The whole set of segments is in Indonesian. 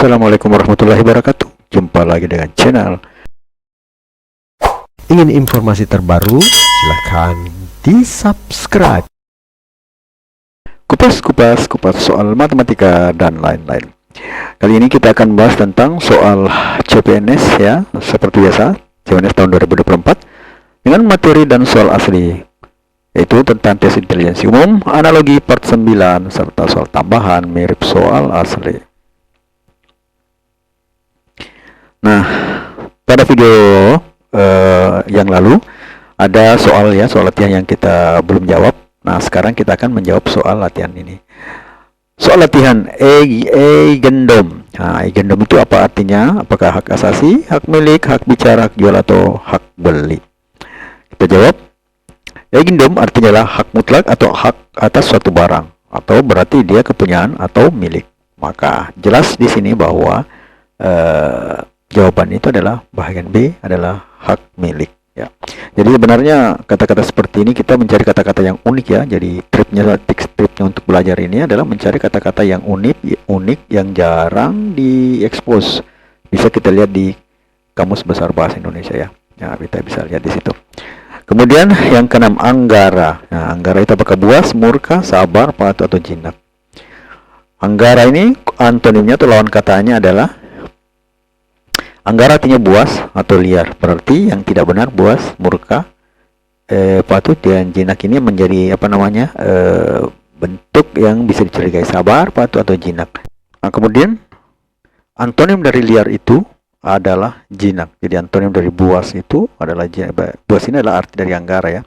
Assalamualaikum warahmatullahi wabarakatuh. Jumpa lagi dengan channel. Ingin informasi terbaru? Silahkan di-subscribe. Kupas soal matematika dan lain-lain. Kali ini kita akan bahas tentang soal CPNS ya, seperti biasa, CPNS tahun 2024 dengan materi dan soal asli, yaitu tentang tes intelijensi umum, analogi part 9 serta soal tambahan mirip soal asli. Nah, pada video yang lalu ada soal latihan yang kita belum jawab. Nah, sekarang kita akan menjawab soal latihan ini. Soal latihan eigendom. Nah, eigendom itu apa artinya? Apakah hak asasi, hak milik, hak bicara, hak jual, atau hak beli? Kita jawab. Eigendom artinya adalah hak mutlak atau hak atas suatu barang, atau berarti dia kepunyaan atau milik. Maka jelas di sini bahwa jawaban itu adalah bagian B, adalah hak milik ya. Jadi sebenarnya kata-kata seperti ini kita mencari kata-kata yang unik ya. Jadi tripnya untuk belajar ini adalah mencari kata-kata yang unik yang jarang diekspos. Bisa kita lihat di Kamus Besar Bahasa Indonesia ya. Nah, kita bisa lihat di situ. Kemudian yang keenam, anggara. Nah, anggara itu apakah buas, murka, sabar, patuh, atau jinak? Anggara ini antonimnya atau lawan katanya adalah anggara, artinya buas atau liar, berarti yang tidak benar buas, murka, patuh, dan jinak ini menjadi bentuk yang bisa dicurigai, sabar, patuh, atau jinak. Nah, kemudian antonim dari liar itu adalah jinak. Jadi antonim dari buas itu adalah jinak. Buas ini adalah arti dari anggara ya.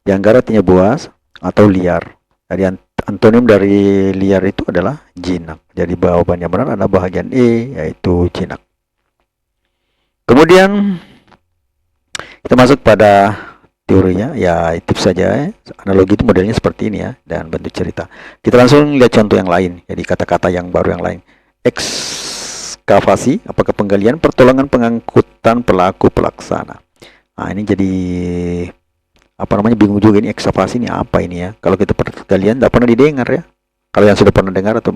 Yang anggara artinya buas atau liar. Jadi antonim dari liar itu adalah jinak. Jadi jawabannya benar adalah bagian E, yaitu jinak. Kemudian kita masuk pada teorinya, ya tips saja ya. Analogi itu modelnya seperti ini ya, dan bentuk cerita. Kita langsung lihat contoh yang lain, jadi kata-kata yang baru yang lain. Ekskavasi, apakah penggalian, pertolongan, pengangkutan, pelaku, pelaksana. Nah, ini jadi bingung juga ini ekskavasi ini apa ini ya. Kalau kita penggalian tidak pernah didengar ya. Kalau yang sudah pernah dengar atau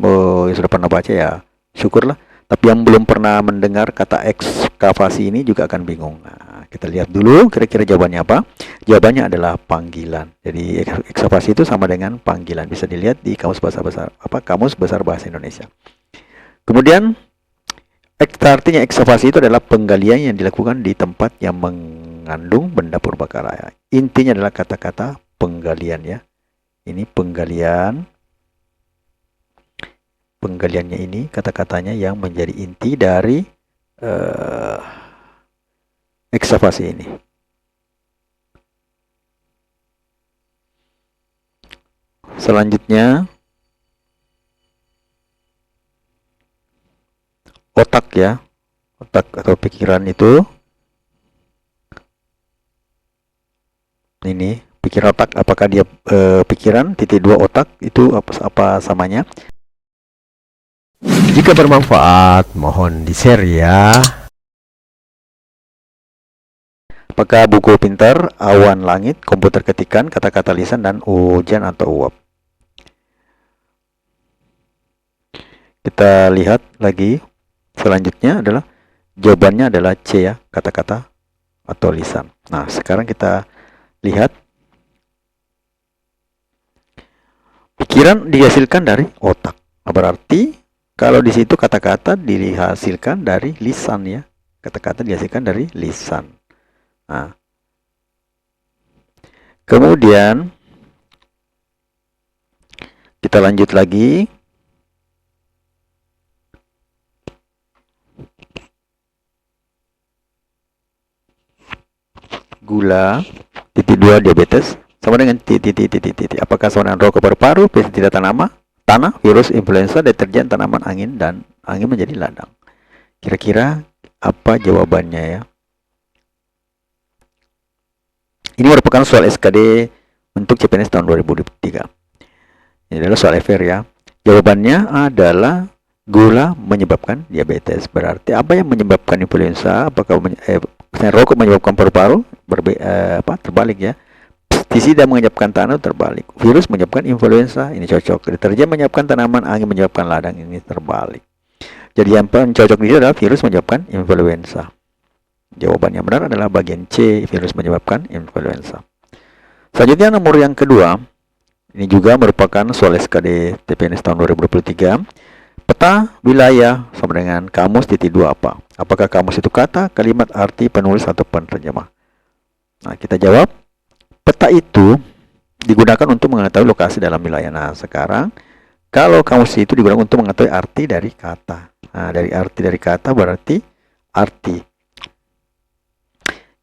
yang sudah pernah baca ya syukurlah. Tapi yang belum pernah mendengar kata ekskavasi ini juga akan bingung. Nah, kita lihat dulu kira-kira jawabannya apa. Jawabannya adalah panggilan. Jadi ekskavasi itu sama dengan panggilan. Bisa dilihat di Kamus Besar Bahasa Indonesia. Kemudian artinya ekskavasi itu adalah penggalian yang dilakukan di tempat yang mengandung benda purbakala. Intinya adalah kata-kata penggalian ya. Ini penggalian. Penggaliannya ini kata-katanya yang menjadi inti dari ekskavasi ini. Selanjutnya otak ya. Otak atau pikiran itu ini pikiran otak, apakah dia pikiran titik dua otak itu apa samanya? Jika bermanfaat, mohon di-share ya. Apakah buku pintar, awan langit, komputer ketikan, kata-kata lisan, dan hujan atau uap? Kita lihat lagi. Selanjutnya adalah jawabannya adalah C ya, kata-kata atau lisan. Nah, sekarang kita lihat. Pikiran dihasilkan dari otak. Berarti kalau di situ kata-kata dihasilkan dari lisan ya. Kata-kata dihasilkan dari lisan. Nah. Kemudian kita lanjut lagi. Gula, titik 2 diabetes sama dengan titik. Apakah sama dengan rokok paru-paru, pestisida tanah, virus, influenza, deterjen, tanaman, angin, dan angin menjadi ladang. Kira-kira apa jawabannya ya? Ini merupakan soal SKD untuk CPNS tahun 2023. Ini adalah soal FR ya. Jawabannya adalah gula menyebabkan diabetes. Berarti apa yang menyebabkan influenza? Apakah rokok menyebabkan paru-paru? Terbalik ya. Pestisida menyebabkan tanah, terbalik. Virus menyebabkan influenza, ini cocok. Deterjen menyebabkan tanaman, angin menyebabkan ladang, ini terbalik. Jadi yang cocok ini adalah virus menyebabkan influenza. Jawaban yang benar adalah bagian C, virus menyebabkan influenza. Selanjutnya nomor yang kedua, ini juga merupakan soal SKD TPNS tahun 2023. Peta wilayah sama dengan kamus titik 2 apa? Apakah kamus itu kata, kalimat, arti, penulis, atau penerjemah? Nah, kita jawab, peta itu digunakan untuk mengetahui lokasi dalam wilayah. Nah, sekarang kalau kamus itu digunakan untuk mengetahui arti dari kata. Nah, dari arti dari kata berarti arti.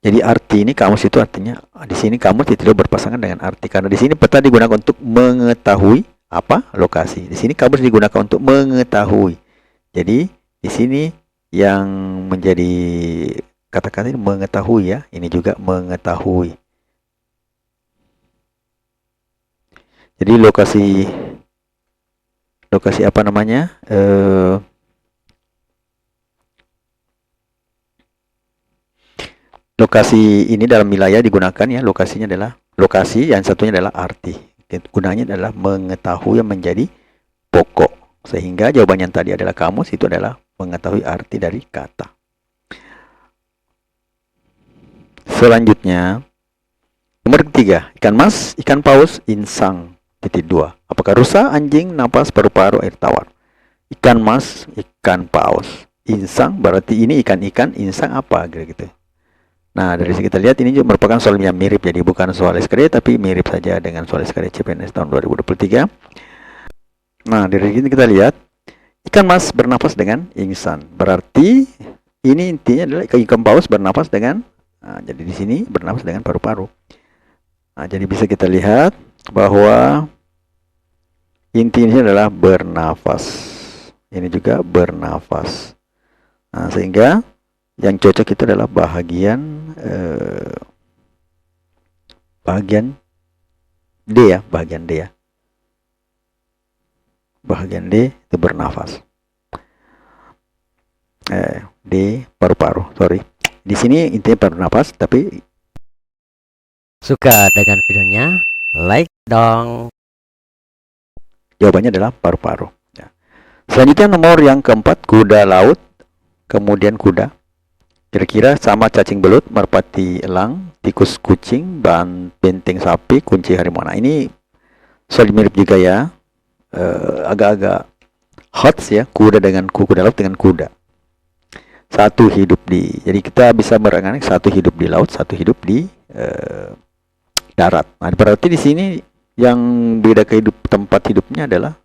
Jadi arti ini kamus itu artinya di sini kamus tidak berpasangan dengan arti karena di sini peta digunakan untuk mengetahui apa? Lokasi. Di sini kamus digunakan untuk mengetahui. Jadi di sini yang menjadi kata-kata ini mengetahui ya. Ini juga mengetahui. Jadi lokasi apa namanya? Lokasi ini dalam wilayah digunakan ya, lokasinya adalah lokasi, yang satunya adalah arti. Gunanya adalah mengetahui yang menjadi pokok. Sehingga jawaban yang tadi adalah kamus itu adalah mengetahui arti dari kata. Selanjutnya, nomor ketiga, ikan mas, ikan paus, insang, titik 2. Apakah rusa, anjing, napas, paru-paru, air tawar? Ikan mas, ikan paus, insang, berarti ini ikan-ikan, insang apa? Gitu. Nah, dari sini kita lihat ini juga merupakan soal yang mirip, jadi bukan soal SKD tapi mirip saja dengan soal SKD CPNS tahun 2023. Nah, dari sini kita lihat ikan mas bernafas dengan insang. Berarti ini intinya adalah ikan paus bernafas dengan jadi di sini bernafas dengan paru-paru. Nah, jadi bisa kita lihat bahwa intinya adalah bernafas. Ini juga bernafas. Nah, sehingga yang cocok itu adalah bagian D ya, bagian D ya. Bagian D itu bernafas. D paru-paru, sorry. Di sini intinya bernafas, tapi suka dengan videonya, like dong. Jawabannya adalah paru-paru. Ya. Selanjutnya nomor yang keempat, kuda laut, kemudian kuda. Kira-kira sama cacing belut, merpati elang, tikus kucing, benteng sapi, kunci harimau. Nah, ini soal mirip juga ya. Agak-agak hot ya, kuda laut dengan kuda. Satu hidup jadi kita bisa berangkat satu hidup di laut, satu hidup di darat. Nah, berarti di sini yang beda tempat hidupnya adalah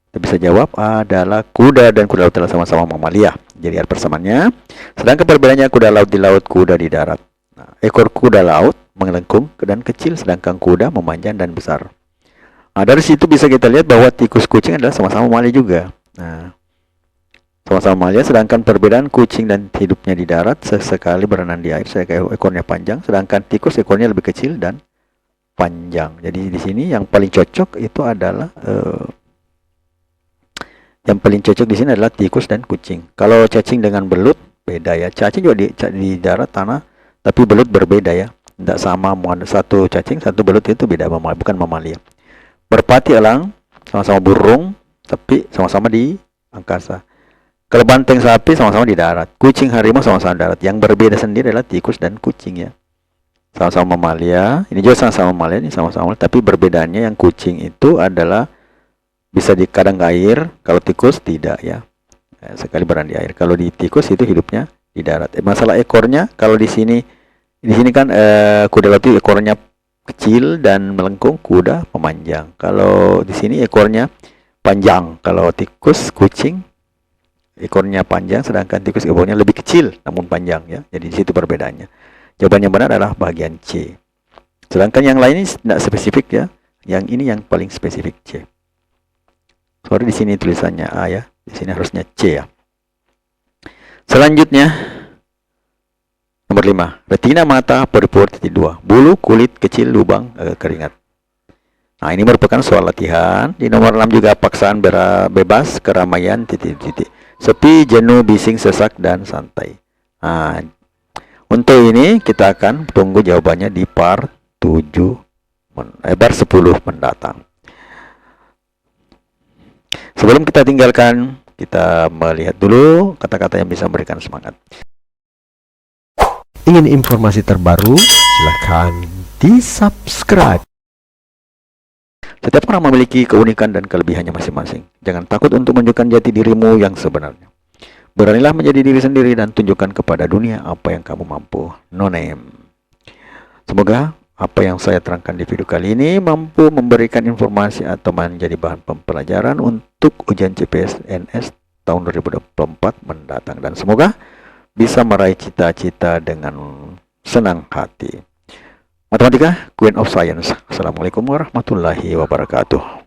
kita bisa jawab adalah kuda dan kuda laut adalah sama-sama mamalia. Jadi ada persamaannya. Sedangkan perbedaannya kuda laut di laut, kuda di darat. Nah, ekor kuda laut melengkung dan kecil, sedangkan kuda memanjang dan besar. Nah, dari situ bisa kita lihat bahwa tikus kucing adalah sama-sama mamalia juga. Nah, sama-sama mamalia, sedangkan perbedaan kucing dan hidupnya di darat sesekali berenang di air, ekornya panjang, sedangkan tikus ekornya lebih kecil dan panjang. Jadi di sini yang paling cocok itu adalah tikus dan kucing. Kalau cacing dengan belut beda ya. Cacing juga di darat tanah, tapi belut berbeda ya. Tidak sama, satu cacing, satu belut itu beda, bukan mamalia. Merpati elang sama-sama burung, tapi sama-sama di angkasa. Kalau banteng sapi sama-sama di darat. Kucing harimau sama-sama darat. Yang berbeda sendiri adalah tikus dan kucing ya. Sama-sama mamalia. Ini juga sama-sama mamalia, ini sama-sama. Tapi perbedaannya yang kucing itu adalah bisa di kadang air, kalau tikus tidak ya. Sekali berenang di air. Kalau di tikus itu hidupnya di darat. Masalah ekornya, kalau di sini kan kuda laut itu ekornya kecil dan melengkung, kuda memanjang. Kalau di sini ekornya panjang. Kalau tikus, kucing ekornya panjang, sedangkan tikus ekornya lebih kecil namun panjang ya. Jadi di situ perbedaannya. Jawaban yang benar adalah bagian C. Sedangkan yang lain ini tidak spesifik ya. Yang ini yang paling spesifik C. Sorry di sini tulisannya A ya. Di sini harusnya C ya. Selanjutnya nomor 5. Retina mata pur-pur titik 2. Bulu kulit kecil lubang keringat. Nah, ini merupakan soal latihan. Di nomor 6 juga paksaan bebas keramaian titik-titik. Sepi, jenuh, bising, sesak dan santai. Nah, untuk ini kita akan tunggu jawabannya di part 10 mendatang. Sebelum kita tinggalkan Kita melihat dulu kata-kata yang bisa memberikan semangat. Ingin informasi terbaru? Silahkan di-subscribe. Setiap orang memiliki keunikan dan kelebihannya masing-masing. Jangan takut untuk menunjukkan jati dirimu yang sebenarnya. Beranilah menjadi diri sendiri dan tunjukkan kepada dunia apa yang kamu mampu. No name. Semoga apa yang saya terangkan di video kali ini mampu memberikan informasi atau menjadi bahan pembelajaran untuk ujian CPNS tahun 2024 mendatang. Dan semoga bisa meraih cita-cita dengan senang hati. Matematika, Queen of Science. Assalamualaikum warahmatullahi wabarakatuh.